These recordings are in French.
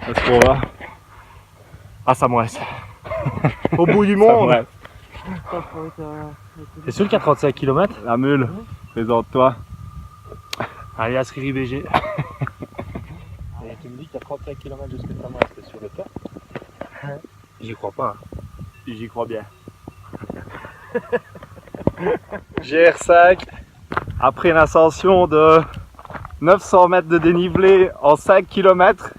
Est-ce qu'on va à Samoès. Au bout du monde. C'est sûr qu'il y a 35 km? La mule, présente-toi. Allez à Sri BG. Et tu me dis qu'il y a 35 km jusqu'à Samoès sur le top? J'y crois pas. J'y crois bien. GR5, après une ascension de 900 mètres de dénivelé en 5 km,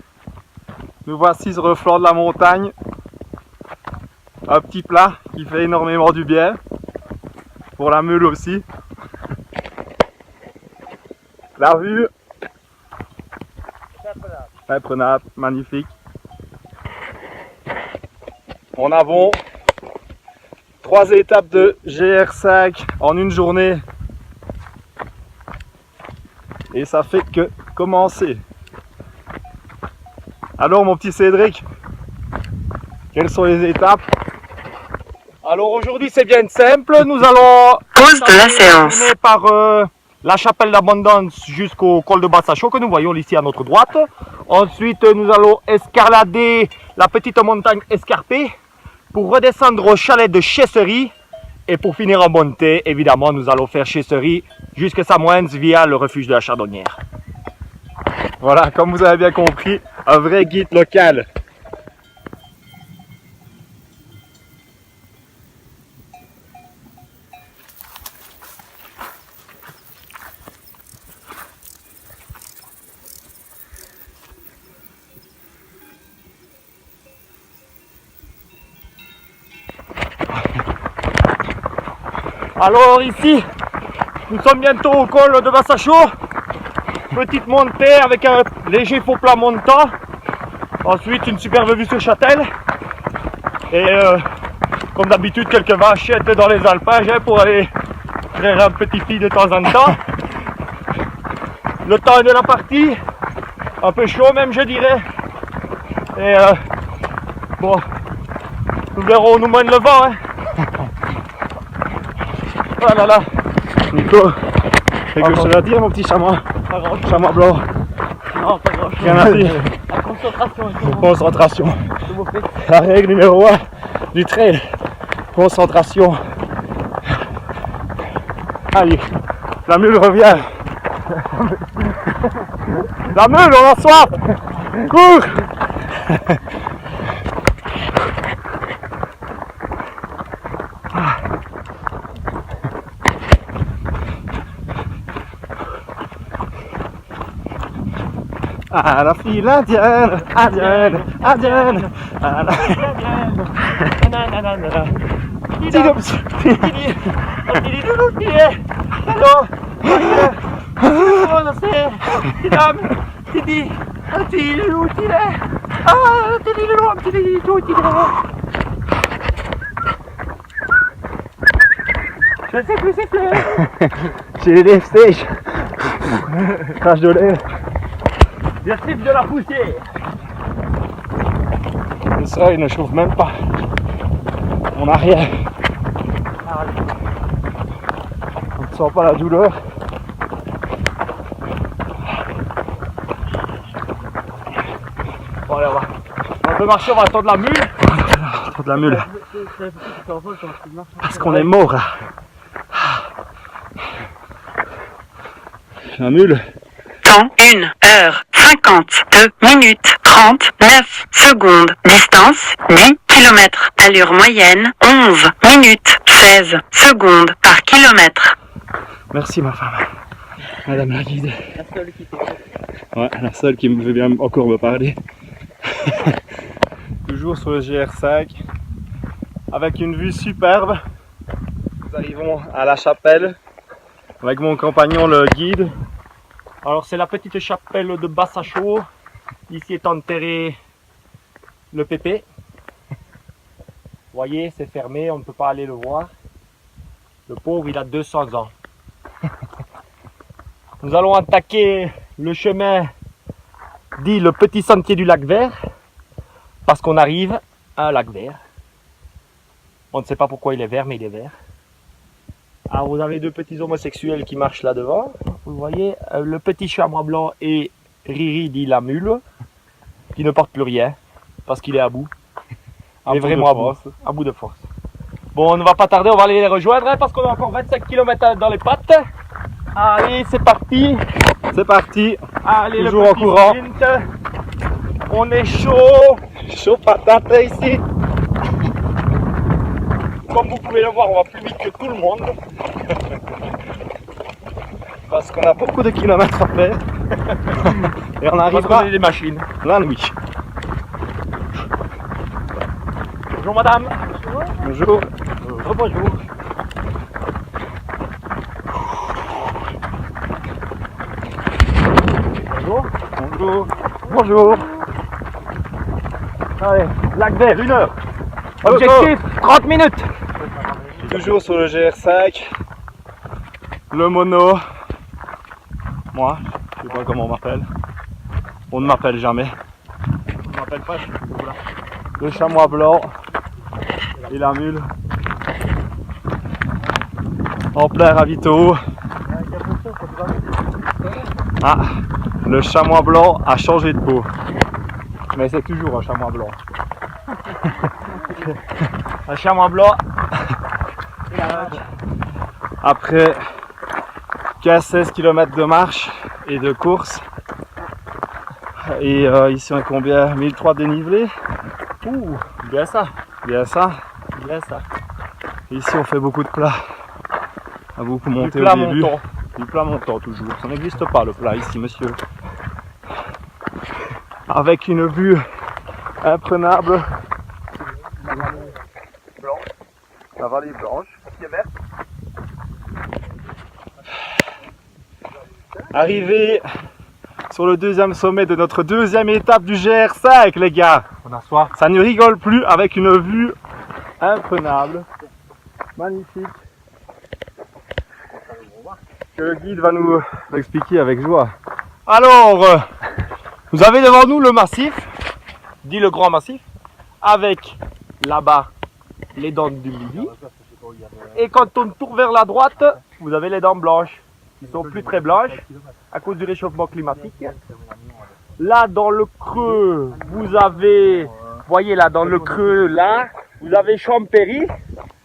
nous voici sur le flanc de la montagne. Un petit plat qui fait énormément du bien, pour la mule aussi. La vue, imprenable, magnifique. En avant, 3 étapes de GR5 en une journée. Et ça fait que commencer. Alors mon petit Cédric, quelles sont les étapes? Alors aujourd'hui c'est bien simple, nous allons pause de la séance par la chapelle d'Abondance jusqu'au col de Bassachaux que nous voyons ici à notre droite. Ensuite nous allons escalader la petite montagne escarpée pour redescendre au chalet de Chesserie. Et pour finir en montée, évidemment, nous allons faire Chesserie jusqu'à Samoëns via le refuge de la Chardonnière. Voilà, comme vous avez bien compris, un vrai guide local. Alors ici, nous sommes bientôt au col de Bassachaux. Petite montée avec un léger faux plat montant. Ensuite une superbe vue sur Châtel. Et comme d'habitude quelques vachettes dans les alpages pour aller traire un petit fille de temps en temps. Le temps est de la partie. Un peu chaud même je dirais. Et bon, nous verrons où nous mène le vent. Hein. Ah là là, Nico, quelque chose à dire mon petit chamois? Chamois blanc. Non, pas grand chose. Rien à dire. La concentration. Concentration. La règle numéro 1 du trail. Concentration. Allez, la mule revient. La mule, on a soif. Cours. Ah la fille indienne, indienne, indienne. Ah la fille indienne. Je sais plus c'est fait. J'ai les lèvres sèches. Crache de lait. Je tripe de la poussière. Le soleil ne chauffe même pas. On n'a rien. On ne sent pas la douleur. Bon allez on peut marcher, on va attendre la mule. Attendre la mule. Parce qu'on est mort là. La mule. Temps 1h52 minutes 39 secondes. Distance 10 km. Allure moyenne 11 minutes 16 secondes par kilomètre. Merci ma femme. Madame la guide. La seule qui Ouais, la seule qui me veut bien encore me parler. Toujours sur le GR5. Avec une vue superbe. Nous arrivons à la chapelle. Avec mon compagnon le guide. Alors c'est la petite chapelle de Bassachaux. Ici est enterré le pépé. Vous voyez, c'est fermé, on ne peut pas aller le voir. Le pauvre, il a 200 ans. Nous allons attaquer le chemin dit le petit sentier du lac Vert. Parce qu'on arrive à un lac vert. On ne sait pas pourquoi il est vert, mais il est vert. Alors vous avez deux petits homosexuels qui marchent là devant. Vous voyez, le petit chamois blanc et Riri dit la mule. qui ne porte plus rien parce qu'il est à bout. À Mais bout vraiment de à bout. force. À bout de force. Bon, on ne va pas tarder, on va aller les rejoindre hein, parce qu'on a encore 25 km dans les pattes. Allez, c'est parti. C'est parti. Allez, Toujours le en petit courant. sprint. On est chaud. Chaud patate ici. Comme vous pouvez le voir, on va plus vite que tout le monde. Parce qu'on a beaucoup de kilomètres à faire. Et on Parce qu'on arrivera a des machines. la nuit. Bonjour madame. Bonjour. Bonjour. Bonjour. Bonjour. Bonjour. Allez, lac vert, 1 heure. Go, Objectif, 30 minutes. Toujours sur le GR5. Le mono. Moi, je sais pas comment on m'appelle. On ne m'appelle jamais. Je ne m'appelle pas, je suis toujours là. Le chamois blanc et la mule. En plein ravito. Ah, le chamois blanc a changé de peau. Mais c'est toujours un chamois blanc. Un chamois blanc. Après 15-16 km de marche et de course. Et ici on est combien? 1003 dénivelé. Ouh, bien ça, Bien ça. bien ça. Ici on fait beaucoup de plats. On a beaucoup monté plat au début. montant. Du plat montant toujours. Ça n'existe pas le plat ici monsieur. Avec une vue imprenable. La vallée blanche. Arrivé sur le deuxième sommet de notre deuxième étape du GR5 les gars. On a soif. Ça ne rigole plus avec une vue imprenable. Magnifique. Que le guide va nous expliquer avec joie. Alors, vous avez devant nous le massif, dit le grand massif, avec là-bas les dents du midi. Et quand on tourne vers la droite, vous avez les dents blanches. Qui sont plus très blanches à cause du réchauffement climatique. Là, dans le creux, vous avez, voyez là, dans le creux, là, vous avez Champéry,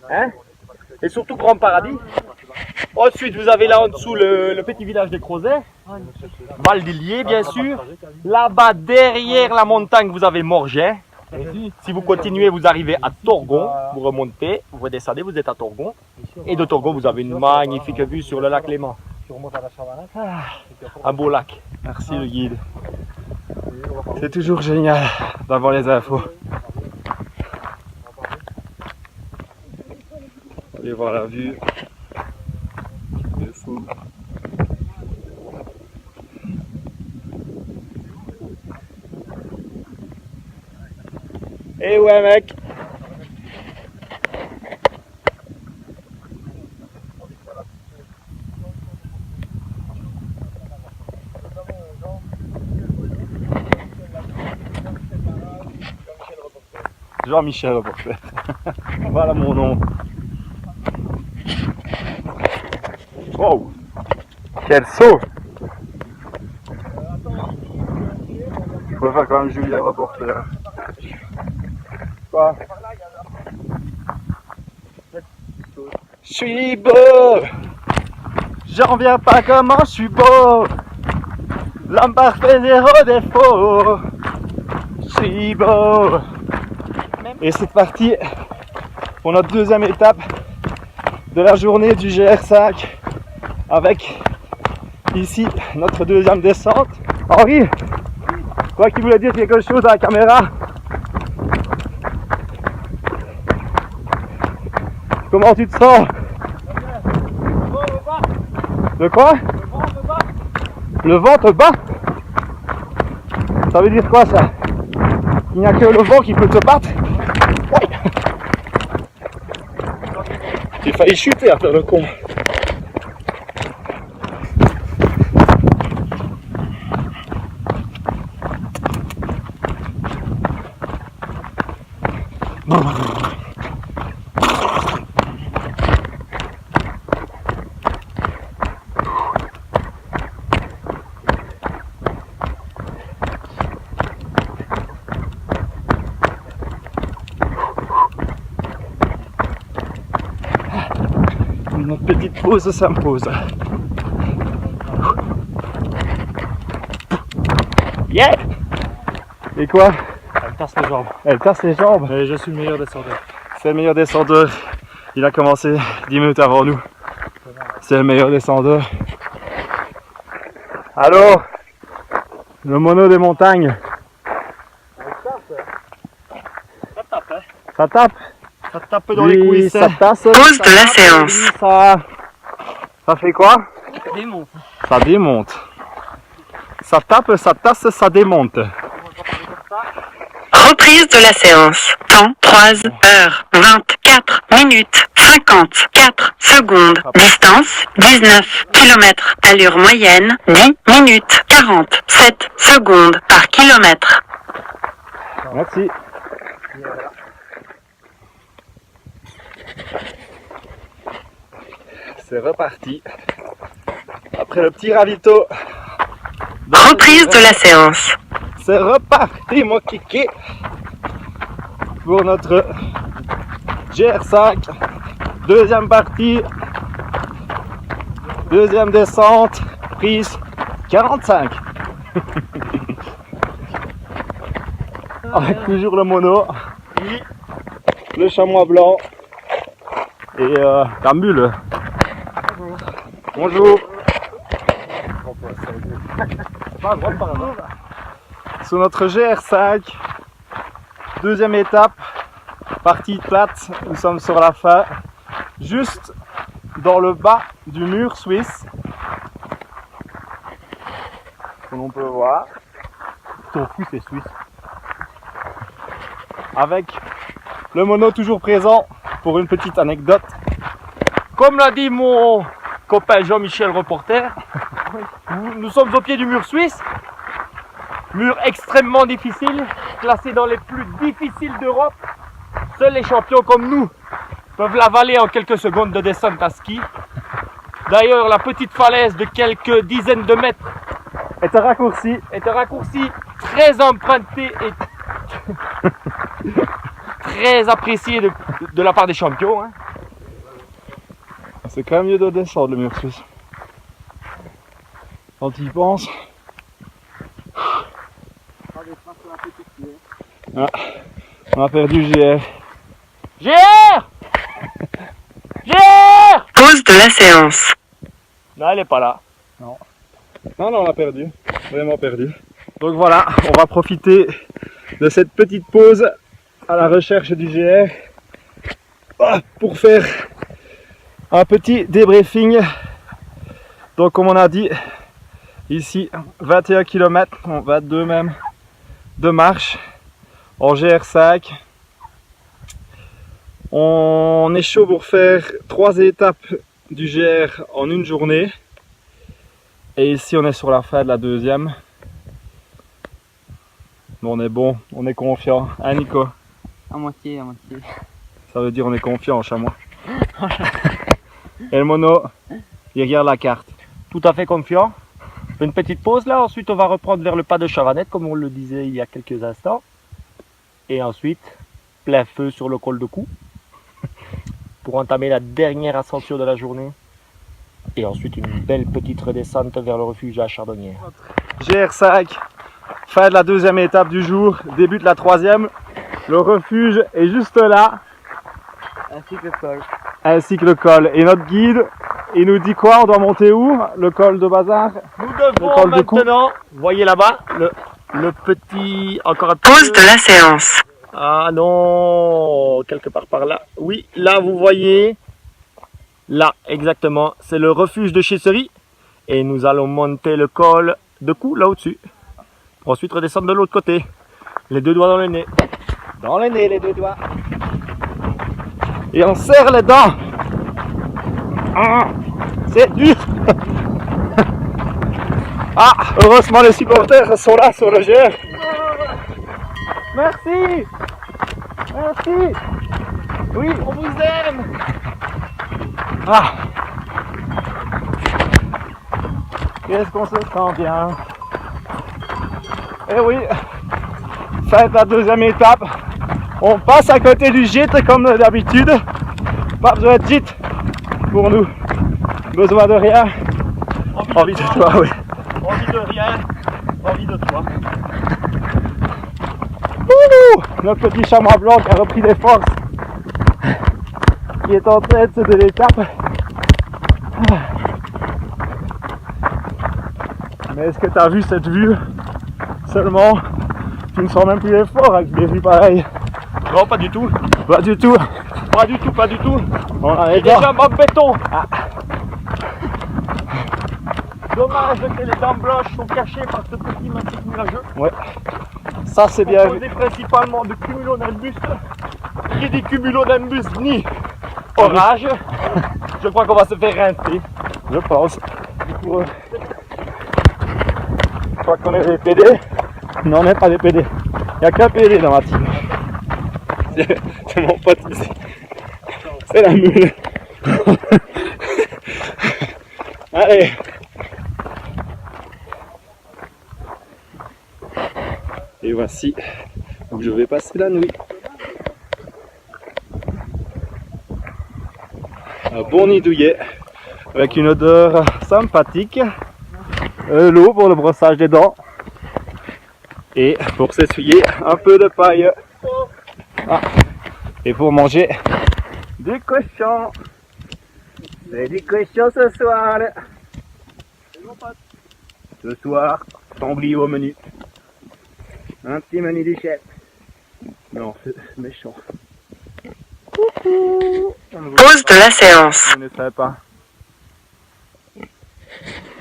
hein, et surtout Grand Paradis. Ensuite, vous avez là en dessous le petit village des Crozets, Val d'Illier, bien sûr. Là-bas, derrière la montagne, vous avez Morgin. Si vous continuez, vous arrivez à Torgon, vous remontez, vous redescendez, vous êtes à Torgon. Et de Torgon, vous avez une magnifique vue sur le lac Léman. Un beau lac. Merci le guide. C'est toujours génial d'avoir les infos. Allez voir la vue. C'est fou. Eh ouais mec. Jean-Michel reporter. Voilà mon nom. Wow. Quel saut. Je préfère quand même Julien reporter. Quoi? Je suis beau. J'en reviens pas comment je suis beau. L'homme parfait, zéro défaut. Je suis beau. Et c'est parti pour notre deuxième étape de la journée du GR5 avec ici notre deuxième descente. Henri, je crois qu'il voulait dire quelque chose à la caméra. Comment tu te sens? De quoi? Le vent te bat? Ça veut dire quoi ça? Il n'y a que le vent qui peut te battre? Ouais. J'ai failli chuter à faire le con. pause s'impose. Yeah! Et quoi? Elle tasse les jambes. Elle tasse les jambes. Et je suis le meilleur descendeur. C'est le meilleur descendeur. Il a commencé 10 minutes avant nous. C'est le meilleur descendeur. Allô? Le mono des montagnes. Ça tape, hein? Ça tape? Ça tape dans les Lui, coulisses. ça tasse. Pause de la séance. Ça fait quoi? Ça démonte. Ça démonte. Ça tape, ça tasse, ça démonte. Reprise de la séance. Temps 3h24 minutes 54 secondes. Distance 19 km. Allure moyenne 10 minutes 47 secondes par kilomètre. Merci. C'est reparti. Après le petit ravito. Reprise de la séance. C'est reparti mon kiki. Pour notre GR5. Deuxième partie. Deuxième descente. Prise 45. Avec toujours le mono. Le chamois blanc. Et la mule. Bonjour. Sur notre GR5, deuxième étape, partie plate, nous sommes sur la fin, juste dans le bas du mur suisse, que l'on peut voir. Ton fou, c'est suisse. Avec le mono toujours présent pour une petite anecdote. Comme l'a dit mon copain Jean-Michel reporter, nous sommes au pied du mur suisse. Mur extrêmement difficile, classé dans les plus difficiles d'Europe. Seuls les champions comme nous peuvent l'avaler en quelques secondes de descente à ski. D'ailleurs, la petite falaise de quelques dizaines de mètres est un raccourci. très emprunté et très apprécié de la part des champions. Hein. C'est quand même mieux de descendre le mur suisse. Quand tu y penses. Ah, on a perdu GR. GR Pause de la séance. Non, elle n'est pas là. Non, on a perdu. Vraiment perdu. Donc voilà, on va profiter de cette petite pause à la recherche du GR pour faire un petit débriefing. Donc comme on a dit, ici 21 km, 22 même, de marche en GR5. On est chaud pour faire 3 étapes du GR en une journée. Et ici on est sur la fin de la deuxième. On est bon, on est confiant. Hein Nico? À moitié. Ça veut dire on est confiant en chamois. Et le mono, il regarde la carte. Tout à fait confiant. On fait une petite pause là, ensuite on va reprendre vers le pas de Chavanette comme on le disait il y a quelques instants. Et ensuite, plein feu sur le col de Cou pour entamer la dernière ascension de la journée. Et ensuite une belle petite redescente vers le refuge à Chardonnière. GR5, fin de la deuxième étape du jour, début de la troisième. Le refuge est juste là. Ainsi que le col. Ainsi que le col. Et notre guide, il nous dit quoi? On doit monter où? Le col de Bazar? Nous devons col de Cou. maintenant, voyez là-bas, le petit, encore un Pause peu. de la séance. Ah non, quelque part par là. Oui, là vous voyez, là exactement, c'est le refuge de Chesserie. Et nous allons monter le col de Cou là au-dessus. Pour ensuite redescendre de l'autre côté. Les deux doigts dans le nez. Dans le nez, les deux doigts. Et on serre les dents. Ah, c'est dur. Ah, heureusement les supporters sont là sur le GR. Merci. Merci. Oui, on vous aime. Ah. Qu'est-ce qu'on se sent bien. Eh oui, fin de la deuxième étape. On passe à côté du gîte comme d'habitude. Pas besoin de gîte pour nous. Besoin de rien. Envie de toi, oui. Envie de rien. Envie de toi. Ouh, notre petit chamois blanc qui a repris des forces. Qui est en tête de l'étape. Mais est-ce que tu as vu cette vue? Seulement, tu ne sens même plus l'effort avec des vues pareilles. Non, pas du tout. Pas du tout. Pas du tout, pas du tout. On a Et les déjà dents. en béton. Dommage que les dents blanches sont cachées par ce petit massif nuageux. Ouais. Ça c'est bien vu. Composé principalement de cumulonimbus. Qui dit cumulonimbus ni orage. Je crois qu'on va se faire rincer. Je pense. Pour eux. Je crois qu'on est des PD. Non, on n'est pas des PD. Il n'y a qu'un PD dans ma team. C'est mon pote ici. C'est la mule. Allez. Et voici où je vais passer la nuit. Un bon nid douillet avec une odeur sympathique. L'eau pour le brossage des dents et pour s'essuyer un peu de paille. Ah. Et pour manger du cochon. C'est du cochon ce soir. Ce soir, Chambly au menu. Un petit menu du chef. Non, c'est méchant. Coucou. Pause de la séance. Je ne savais pas.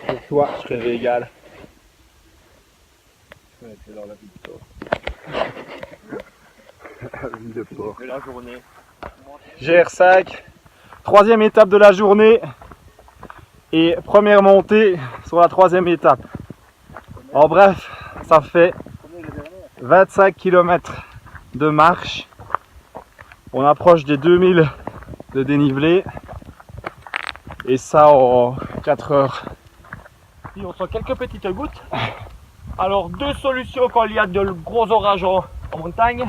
Pour toi, je serais égal. Ouais, c'est dans la vie de porc. La vie de porc. De la journée. GR5, troisième étape de la journée et première montée sur la troisième étape. En bref, ça fait 25 km de marche. On approche des 2000 de dénivelé et ça en 4 heures. Si on sent quelques petites gouttes. Alors deux solutions quand il y a de gros orages en montagne.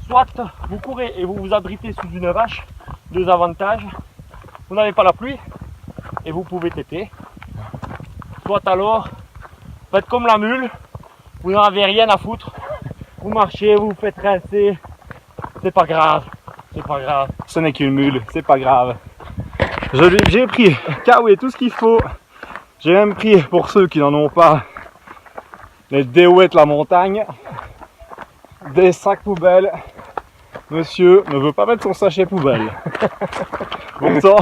Soit vous courez et vous vous abritez sous une vache, deux avantages. Vous n'avez pas la pluie et vous pouvez téter. Soit alors, faites comme la mule, vous n'en avez rien à foutre. Vous marchez, vous vous faites rincer. C'est pas grave, c'est pas grave. Ce n'est qu'une mule, c'est pas grave. J'ai pris Kawaii tout ce qu'il faut. J'ai même pris, pour ceux qui n'en ont pas, les déouettes la montagne, des sacs poubelles. Monsieur ne veut pas mettre son sachet poubelle. Pourtant,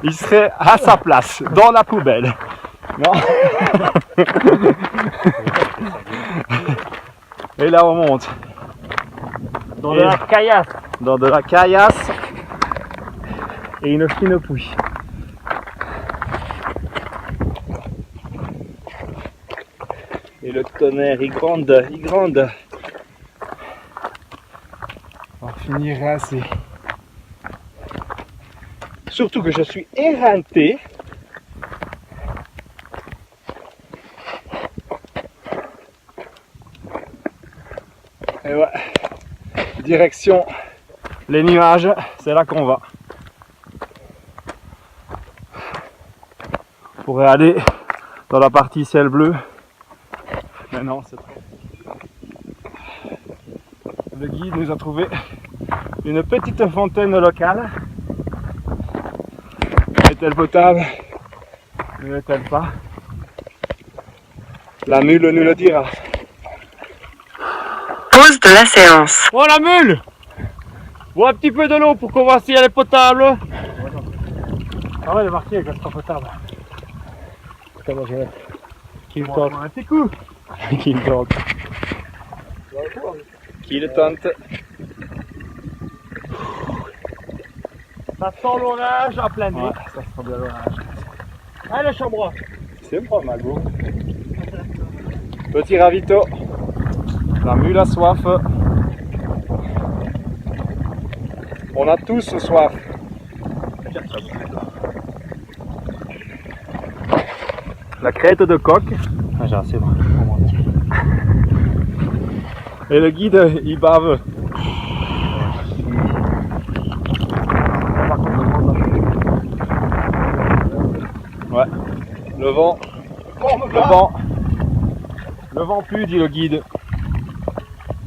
il serait à sa place, dans la poubelle. Non. Et là on monte. Dans de la caillasse. Dans de la caillasse et une fine pouille. Et le tonnerre, il gronde, il gronde. On va finir rincé. Surtout que je suis éreinté. Et ouais, direction les nuages, c'est là qu'on va. On pourrait aller dans la partie ciel bleu. Mais non, c'est trop. Le guide nous a trouvé une petite fontaine locale. Est-elle potable? Ne l'est-elle pas? La mule nous le dira. Pause de la séance. Oh la mule! Bois un petit peu de l'eau pour qu'on voit si elle est potable. Ah ouais, il est marqué qu'elle sera potable. Putain, moi j'ai... Qui le tente? Un petit coup. Qui le tente? Qui le tente? Ça sent l'orage à plein nez. Ouais, ça sent bien l'orage. Allez, chambre. C'est pas mal beau. Petit ravito. La mule a soif. On a tous soif. La crête de coq. Ah, j'ai assez bon. Et le guide, il bave. Ouais. Le vent. Le vent pue, dit le guide.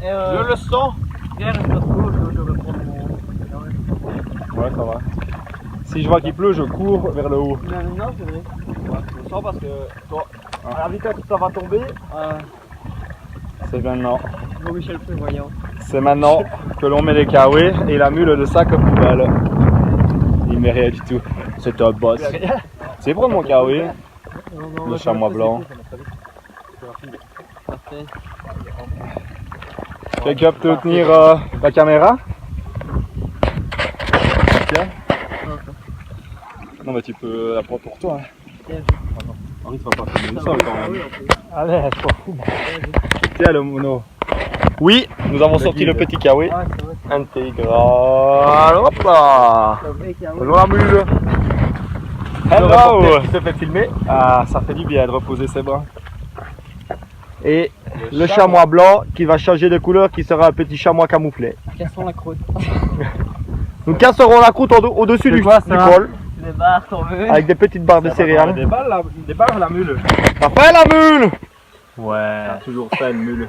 Je le sens. Hier, je me retrouve, je reprends mon. Ouais, ça va. Si je vois qu'il pleut, je cours vers le haut. Non, c'est vrai. Je le sens parce que toi, à la vitesse où ça va tomber, C'est maintenant. Bon, Michel prévoyant. C'est maintenant que l'on met les kawaii et la mule de sac à poubelle. Il met rien du tout. C'est un boss. C'est prendre mon kawaii. Le chamois blanc. Parfait. Quelqu'un peut tenir la caméra? Tiens. Non mais tu peux la prendre pour toi. Hein. Henri, tu vas pas filmer ça quand même. allez, je m'en fous. Tiens le mono. Oui, nous avons sorti le petit kawaii. Ah, c'est vrai. Intégral. Hop là. Bonjour la mule. Hello. Qui se fait filmer. Ah, ça fait du bien de reposer ses bras. Et le chamois blanc qui va changer de couleur, qui sera un petit chamois camouflé. Cassons la croûte. Nous casserons la croûte au-dessus du col Les barres, t'en veux? avec des petites barres de céréales. Des balles la mule. Ça fait la mule. Ouais. Toujours ça une mule.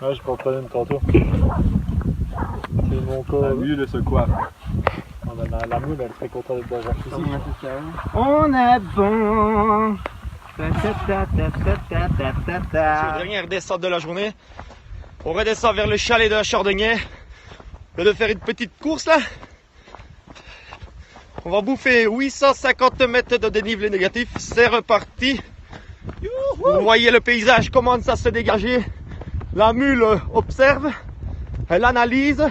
Ouais, je peux en prendre une tantôt. C'est mon corps. La mule se coiffe. La mule, elle serait contente d'être dans un fusil. On est bon. Dernière descente de la journée. On redescend vers le chalet de la Chardonnay. On va faire une petite course là. On va bouffer 850 mètres de dénivelé négatif. C'est reparti. Vous voyez le paysage commence à se dégager. La mule observe. Elle analyse.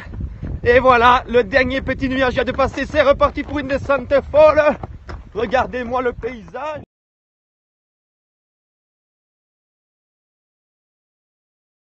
Et voilà, le dernier petit nuage vient de passer. C'est reparti pour une descente folle. Regardez-moi le paysage.